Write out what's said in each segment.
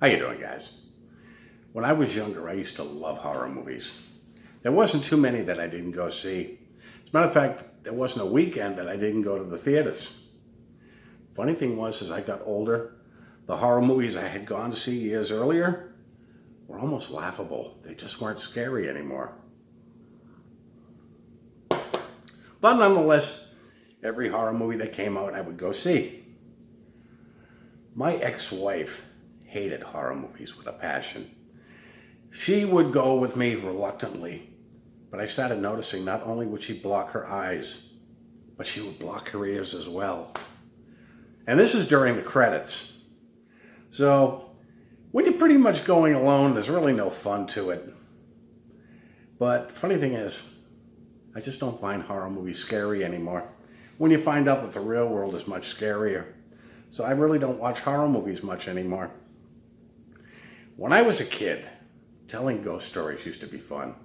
How you doing, guys? When I was younger, I used to love horror movies. There wasn't too many that I didn't go see. As a matter of fact, there wasn't a weekend that I didn't go to the theaters. Funny thing was, as I got older, the horror movies I had gone to see years earlier were almost laughable. They just weren't scary anymore. But nonetheless, every horror movie that came out, I would go see. My ex-wife hated horror movies with a passion. She would go with me reluctantly, but I started noticing not only would she block her eyes, but she would block her ears as well. And this is during the credits. So when you're pretty much going alone, there's really no fun to it. But funny thing is, I just don't find horror movies scary anymore. When you find out that the real world is much scarier. So I really don't watch horror movies much anymore. When I was a kid, telling ghost stories used to be fun.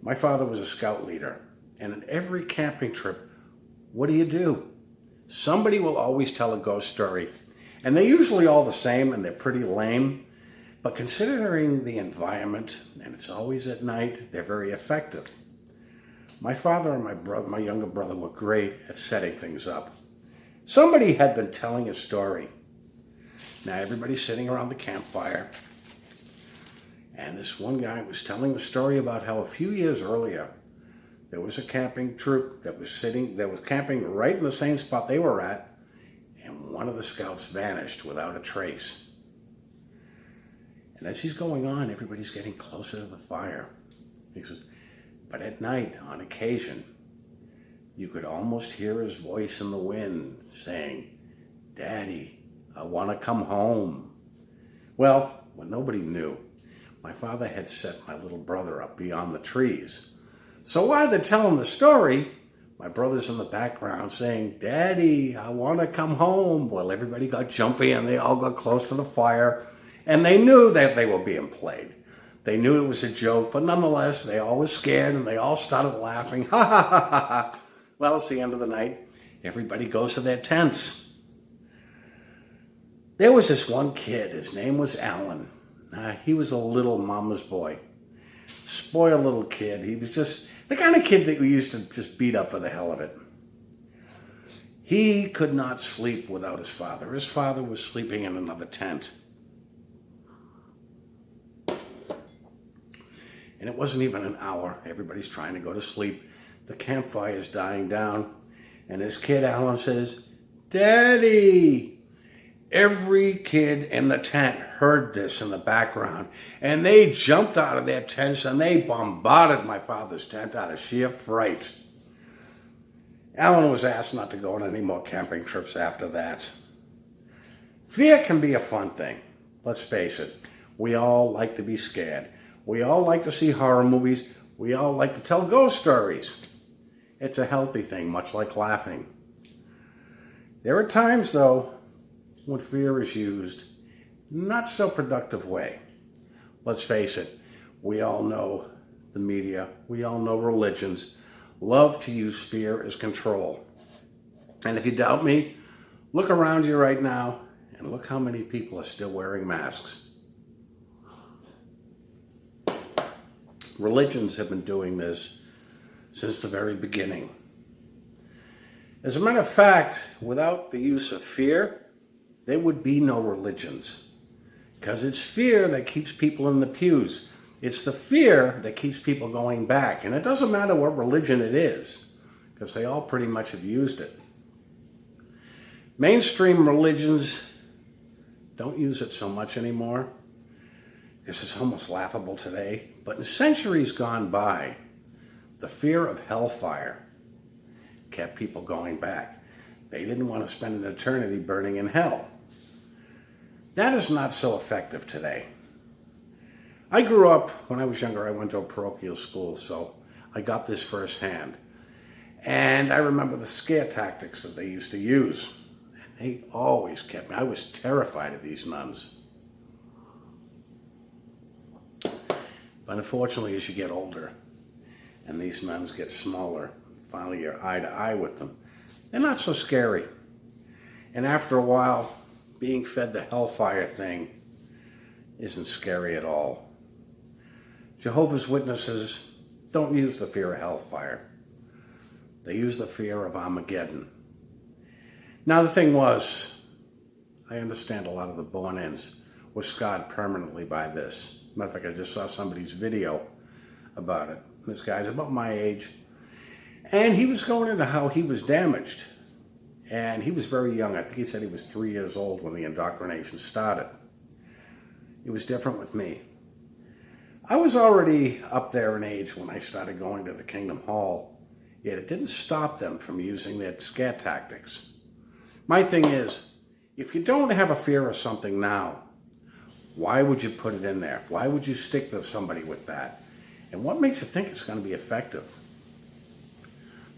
My father was a scout leader, and in every camping trip, what do? Somebody will always tell a ghost story, and they're usually all the same and they're pretty lame, but considering the environment, and it's always at night, they're very effective. My father and my younger brother were great at setting things up. Somebody had been telling a story. Now everybody's sitting around the campfire, and this one guy was telling the story about how a few years earlier, there was a camping troop that was camping right in the same spot they were at, and one of the scouts vanished without a trace. And as he's going on, everybody's getting closer to the fire. He says, but at night, on occasion, you could almost hear his voice in the wind saying, "Daddy, I want to come home." Well, when nobody knew, my father had set my little brother up beyond the trees. So while they're telling the story, my brother's in the background saying, "Daddy, I want to come home." Well, everybody got jumpy and they all got close to the fire, and they knew that they were being played. They knew it was a joke, but nonetheless, they all were scared and they all started laughing. Ha ha ha ha ha. Well, it's the end of the night. Everybody goes to their tents. There was this one kid. His name was Alan. He was a little mama's boy. Spoiled little kid. He was just the kind of kid that we used to just beat up for the hell of it. He could not sleep without his father. His father was sleeping in another tent. And it wasn't even an hour. Everybody's trying to go to sleep. The campfire is dying down. And this kid, Alan, says, "Daddy!" Every kid in the tent heard this in the background. And they jumped out of their tents and they bombarded my father's tent out of sheer fright. Alan was asked not to go on any more camping trips after that. Fear can be a fun thing. Let's face it. We all like to be scared. We all like to see horror movies. We all like to tell ghost stories. It's a healthy thing, much like laughing. There are times, though, when fear is used not so productive way. Let's face it, we all know the media, we all know religions love to use fear as control. And if you doubt me, look around you right now and look how many people are still wearing masks. Religions have been doing this since the very beginning. As a matter of fact, without the use of fear, there would be no religions. Because it's fear that keeps people in the pews. It's the fear that keeps people going back. And it doesn't matter what religion it is, because they all pretty much have used it. Mainstream religions don't use it so much anymore, because it's almost laughable today. But in centuries gone by, the fear of hellfire kept people going back. They didn't want to spend an eternity burning in hell. That is not so effective today. I grew up, when I was younger, I went to a parochial school, so I got this firsthand. And I remember the scare tactics that they used to use. And they always kept me. I was terrified of these nuns. But unfortunately, as you get older, and these nuns get smaller, finally you're eye to eye with them, they're not so scary. And after a while, being fed the hellfire thing isn't scary at all. Jehovah's Witnesses don't use the fear of hellfire. They use the fear of Armageddon. Now the thing was, I understand a lot of the born-ins were scarred permanently by this. Matter of fact, I just saw somebody's video about it. This guy's about my age. And he was going into how he was damaged. And he was very young. I think he said he was 3 years old when the indoctrination started. It was different with me. I was already up there in age when I started going to the Kingdom Hall, yet it didn't stop them from using their scare tactics. My thing is, if you don't have a fear of something now, why would you put it in there? Why would you stick to somebody with that? And what makes you think it's going to be effective?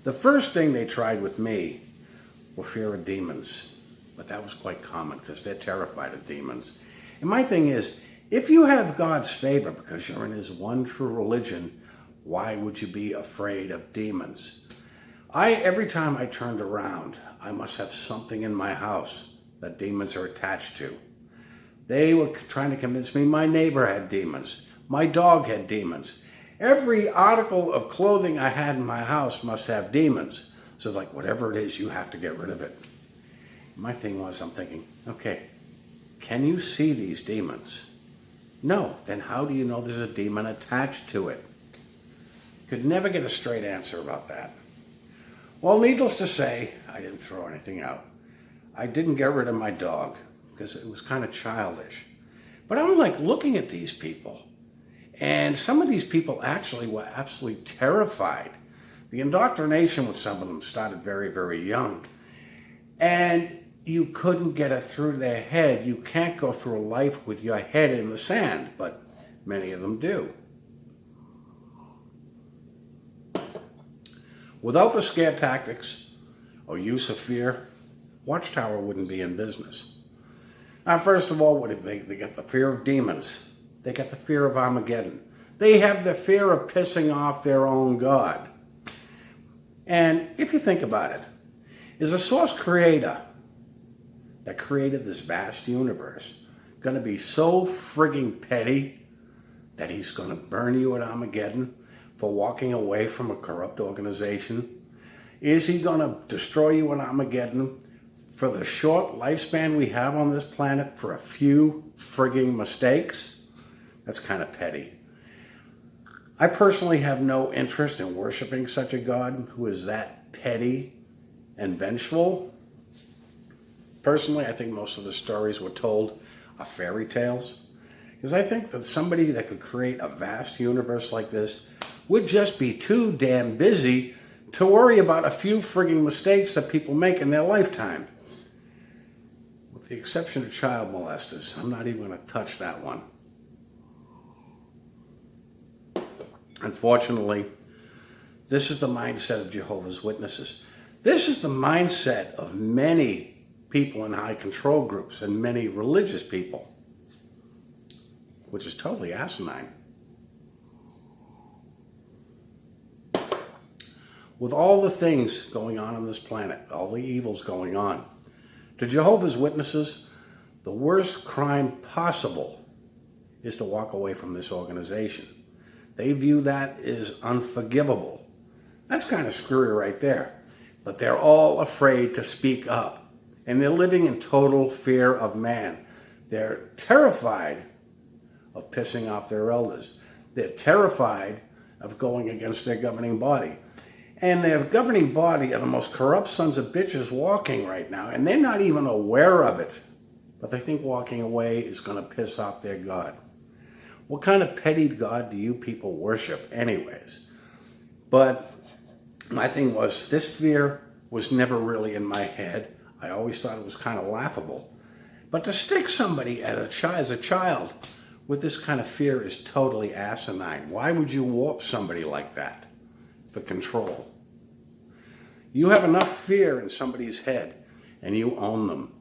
The first thing they tried with me were fear of demons, but that was quite common because they're terrified of demons. And my thing is, if you have God's favor because you're in his one true religion, why would you be afraid of demons? Every time I turned around, I must have something in my house that demons are attached to. They were trying to convince me my neighbor had demons. My dog had demons. Every article of clothing I had in my house must have demons. So like, whatever it is, you have to get rid of it. My thing was, I'm thinking, okay, can you see these demons? No. Then how do you know there's a demon attached to it? Could never get a straight answer about that. Well, needless to say, I didn't throw anything out. I didn't get rid of my dog because it was kind of childish. But I'm like looking at these people, and some of these people actually were absolutely terrified. The indoctrination with some of them started very, very young. And you couldn't get it through their head. You can't go through life with your head in the sand, but many of them do. Without the scare tactics or use of fear, Watchtower wouldn't be in business. Now, first of all, what did they get? The fear of demons. They get the fear of Armageddon. They have the fear of pissing off their own God. And if you think about it, is a source creator that created this vast universe going to be so frigging petty that he's going to burn you at Armageddon for walking away from a corrupt organization? Is he going to destroy you at Armageddon for the short lifespan we have on this planet for a few frigging mistakes? That's kind of petty. I personally have no interest in worshiping such a God who is that petty and vengeful. Personally, I think most of the stories we're told are fairy tales. Because I think that somebody that could create a vast universe like this would just be too damn busy to worry about a few frigging mistakes that people make in their lifetime. With the exception of child molesters, I'm not even going to touch that one. Unfortunately, this is the mindset of Jehovah's Witnesses. This is the mindset of many people in high control groups and many religious people, which is totally asinine. With all the things going on this planet, all the evils going on, to Jehovah's Witnesses, the worst crime possible is to walk away from this organization. They view that as unforgivable. That's kind of screwy right there. But they're all afraid to speak up. And they're living in total fear of man. They're terrified of pissing off their elders. They're terrified of going against their governing body. And their governing body are the most corrupt sons of bitches walking right now. And they're not even aware of it. But they think walking away is going to piss off their God. What kind of petty God do you people worship anyways? But my thing was, this fear was never really in my head. I always thought it was kind of laughable. But to stick somebody as a child with this kind of fear is totally asinine. Why would you warp somebody like that for control? You have enough fear in somebody's head and you own them.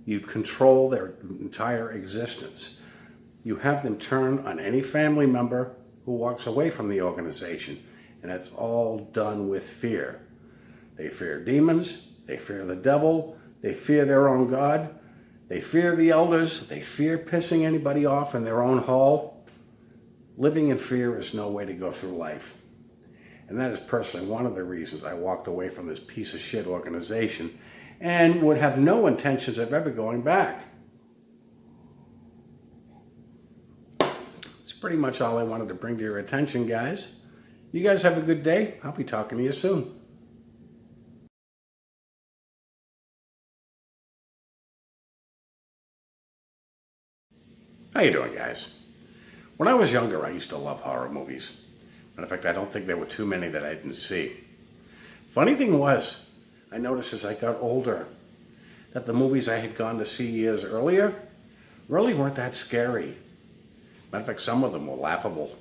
You control their entire existence. You have them turn on any family member who walks away from the organization, and it's all done with fear. They fear demons, they fear the devil, they fear their own God. They fear the elders. They fear pissing anybody off in their own hall. Living in fear is no way to go through life. And that is personally one of the reasons I walked away from this piece of shit organization and would have no intentions of ever going back. That's pretty much all I wanted to bring to your attention, guys. You guys have a good day. I'll be talking to you soon. How you doing, guys? When I was younger, I used to love horror movies. Matter of fact, I don't think there were too many that I didn't see. Funny thing was, I noticed as I got older that the movies I had gone to see years earlier really weren't that scary. Matter of fact, some of them were laughable.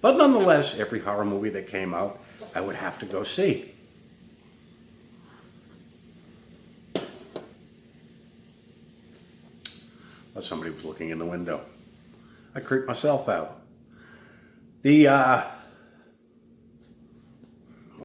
But nonetheless, every horror movie that came out, I would have to go see. Well, somebody was looking in the window. I creeped myself out. The